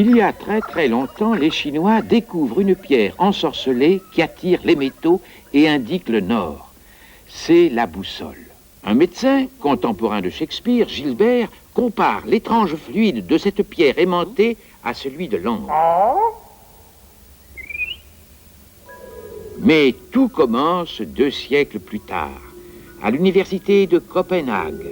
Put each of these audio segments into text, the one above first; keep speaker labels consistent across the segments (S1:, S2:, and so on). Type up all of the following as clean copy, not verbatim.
S1: Il y a très très longtemps, les Chinois découvrent une pierre ensorcelée qui attire les métaux et indique le nord. C'est la boussole. Un médecin, contemporain de Shakespeare, Gilbert, compare l'étrange fluide de cette pierre aimantée à celui de l'ambre. Mais tout commence 2 siècles plus tard, à l'université de Copenhague.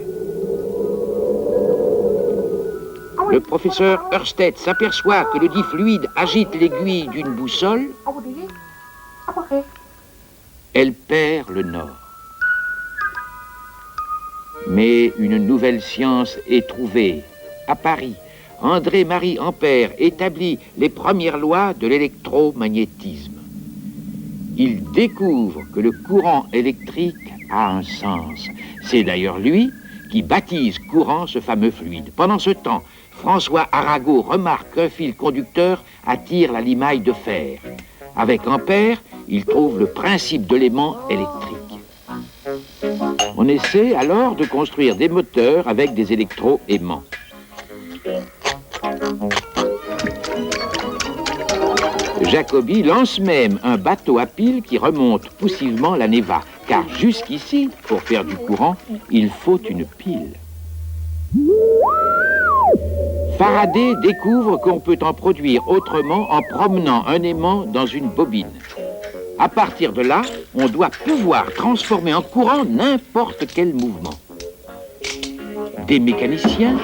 S1: Le professeur Ørsted s'aperçoit que le dit fluide agite l'aiguille d'une boussole. Elle perd le nord. Mais une nouvelle science est trouvée. À Paris, André-Marie Ampère établit les premières lois de l'électromagnétisme. Il découvre que le courant électrique a un sens. C'est d'ailleurs lui qui baptise courant ce fameux fluide. Pendant ce temps, François Arago remarque qu'un fil conducteur attire la limaille de fer. Avec Ampère, il trouve le principe de l'aimant électrique. On essaie alors de construire des moteurs avec des électro-aimants. Jacobi lance même un bateau à piles qui remonte poussivement la Neva, car jusqu'ici, pour faire du courant, il faut une pile. Faraday découvre qu'on peut en produire autrement en promenant un aimant dans une bobine. À partir de là, on doit pouvoir transformer en courant n'importe quel mouvement. Des mécaniciens,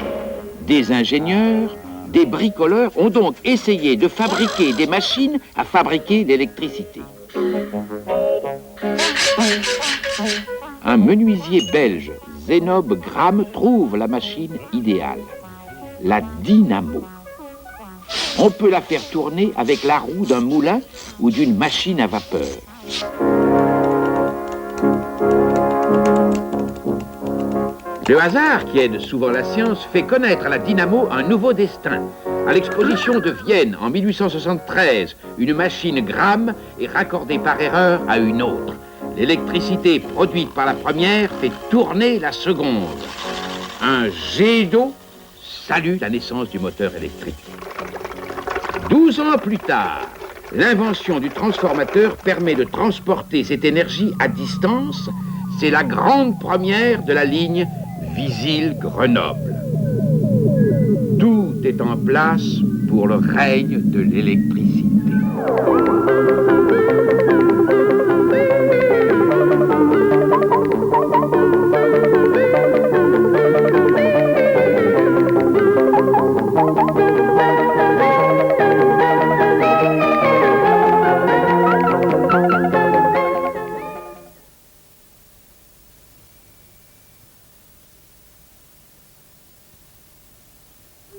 S1: des ingénieurs, des bricoleurs ont donc essayé de fabriquer des machines à fabriquer l'électricité. Un menuisier belge, Zénobe Gramme, trouve la machine idéale, la dynamo. On peut la faire tourner avec la roue d'un moulin ou d'une machine à vapeur. Le hasard, qui aide souvent la science, fait connaître à la dynamo un nouveau destin. À l'exposition de Vienne en 1873, une machine Gramme est raccordée par erreur à une autre. L'électricité produite par la première fait tourner la seconde. Un jet d'eau salue la naissance du moteur électrique. 12 ans plus tard, l'invention du transformateur permet de transporter cette énergie à distance. C'est la grande première de la ligne Visil-Grenoble. Tout est en place pour le règne de l'électricité.